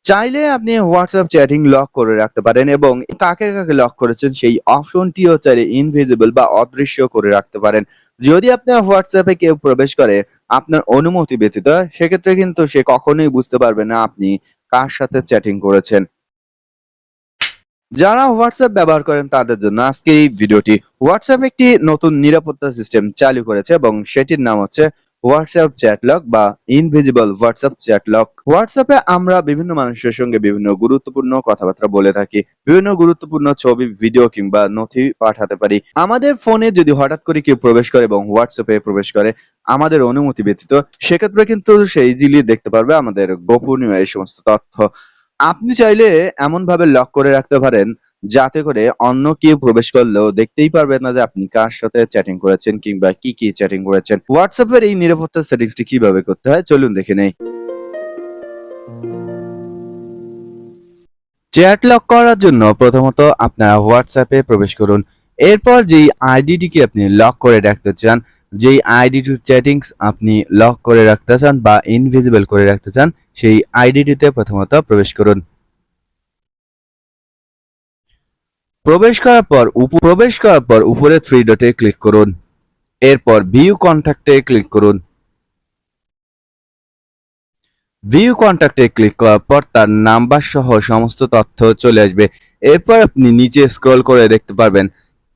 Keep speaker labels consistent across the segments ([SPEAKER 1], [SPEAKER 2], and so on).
[SPEAKER 1] চাইলে আপনি WhatsApp chatting lock করে রাখতে পারেন এবং কাকে কাকে লক করেছেন সেই অপশনটিও চাইলে ইনভিজিবল বা অদৃশ্য করে রাখতে পারেন। যদি আপনার হোয়াটসঅ্যাপে কেউ প্রবেশ করে আপনার অনুমতি ব্যতীত, সেক্ষেত্রে কিন্তু সে কখনোই বুঝতে পারবে না আপনি কার সাথে চ্যাটিং করেছেন। যারা হোয়াটসঅ্যাপ ব্যবহার করেন তাদের জন্য আজকের এই ভিডিওটি। হোয়াটসঅ্যাপ একটি নতুন নিরাপত্তা সিস্টেম চালু করেছে এবং সেটির নাম হচ্ছে হোয়াটসঅ্যাপ চ্যাট লক বা ইনভিজিবল হোয়াটসঅ্যাপ চ্যাট লক। হোয়াটসঅ্যাপে আমরা বিভিন্ন মানুষের সঙ্গে বিভিন্ন গুরুত্বপূর্ণ কথাবার্তা বলে থাকি, বিভিন্ন গুরুত্বপূর্ণ ছবি, ভিডিও কিংবা নথি পাঠাতে পারি। আমাদের ফোনে যদি হঠাৎ করে কেউ প্রবেশ করে এবং হোয়াটসঅ্যাপে প্রবেশ করে আমাদের অনুমতি ব্যতীত, সেক্ষেত্রে কিন্তু সে ইজিলি দেখতে পারবে আমাদের গোপনীয় এই সমস্ত তথ্য। আপনি চাইলে এমনভাবে লক করে রাখতে পারেন যাতে করে অন্য কেউ প্রবেশ করলেও দেখতেই পারবেন না যে আপনি কার সাথে চ্যাটিং করেছেন কিংবা কি চ্যাটিং করেছেন। হোয়াটসঅ্যাপ এর এই নিরাপত্তা সেটিংসটি কিভাবে করতে হয় চলুন দেখে নেই। চ্যাট লক করার জন্য প্রথমত আপনারা হোয়াটসঅ্যাপে প্রবেশ করুন। এরপর যেই আইডিটিকে আপনি লক করে রাখতে চান, যেই আইডিটির চ্যাটিংস আপনি লক করে রাখতে চান বা ইনভিজিবল করে রাখতে চান, সেই আইডিটিতে প্রথমত প্রবেশ করুন। প্রবেশ করার পর উপরে থ্রি ডটে ক্লিক করুন। এরপর ভিউ কন্ট্যাক্টে ক্লিক করুন। ভিউ কন্ট্যাক্টে ক্লিক করার পর তার নাম্বার সহ সমস্ত তথ্য চলে আসবে। এরপর আপনি নিচে স্ক্রল করে দেখতে পারবেন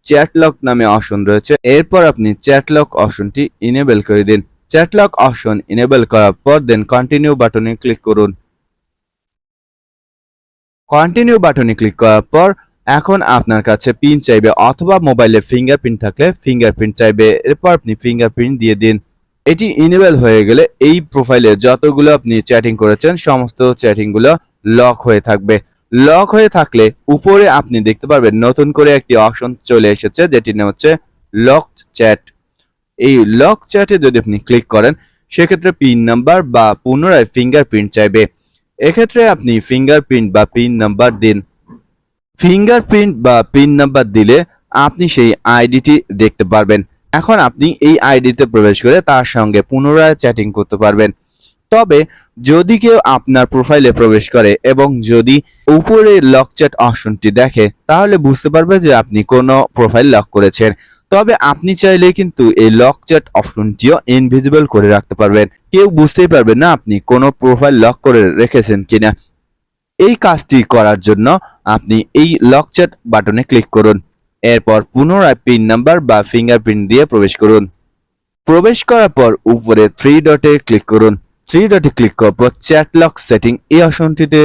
[SPEAKER 1] চ্যাট লক নামে অপশন রয়েছে। এরপর আপনি চ্যাট লক অপশনটি ইনেবল করে দিন। চ্যাট লক অপশন ইনেবল করার পর দেন কন্টিনিউ বাটনে ক্লিক করুন। কন্টিনিউ বাটনে ক্লিক করার পর এখন আপনার কাছে পিন চাইবে অথবা মোবাইলে ফিঙ্গারপ্রিন্ট থাকলে ফিঙ্গারপ্রিন্ট চাইবে। এরপর আপনি ফিঙ্গারপ্রিন্ট দিয়ে দিন। এটি ইনেবল হয়ে গেলে এই প্রোফাইলে যতগুলো আপনি চ্যাটিং করেছেন সমস্ত চ্যাটিং গুলো লক হয়ে থাকবে। লক হয়ে থাকলে উপরে আপনি দেখতে পারবেন নতুন করে একটি অপশন চলে এসেছে যেটির নাম হচ্ছে লকড চ্যাট। এই লক চ্যাটে যদি আপনি ক্লিক করেন সেক্ষেত্রে পিন নাম্বার বা পুনরায় ফিঙ্গারপ্রিন্ট চাইবে। এক্ষেত্রে আপনি ফিঙ্গারপ্রিন্ট বা পিন নাম্বার দিন। ফিঙ্গারপ্রিন্ট বা পিন নাম্বার দিলে আপনি সেই আইডিটি দেখতে পারবেন। এখন আপনি এই আইডিতে প্রবেশ করে তার সঙ্গে পুনরায় চ্যাটিং করতে পারবেন। তবে যদি কেউ আপনার প্রোফাইলে প্রবেশ করে এবং যদি উপরে লক চ্যাট অপশনটি দেখে তাহলে বুঝতে পারবে যে আপনি কোনো প্রোফাইল লক করেছেন। তবে আপনি চাইলে কিন্তু এই লক চ্যাট অপশনটিও ইনভিজিবল করে রাখতে পারবেন। কেউ বুঝতেই পারবে না আপনি কোনো প্রোফাইল লক করে রেখেছেন কিনা। এই কাজটি করার জন্য আপনি এই লক চ্যাট বাটনে ক্লিক করুন। এরপর পুনরায় পিন নাম্বার বা ফিঙ্গারপ্রিন্ট দিয়ে প্রবেশ করুন। প্রবেশ করার পর উপরে থ্রি ডটে ক্লিক করুন। থ্রি ডটে ক্লিক করার পর চ্যাট লক সেটিং এই অপশনটিতে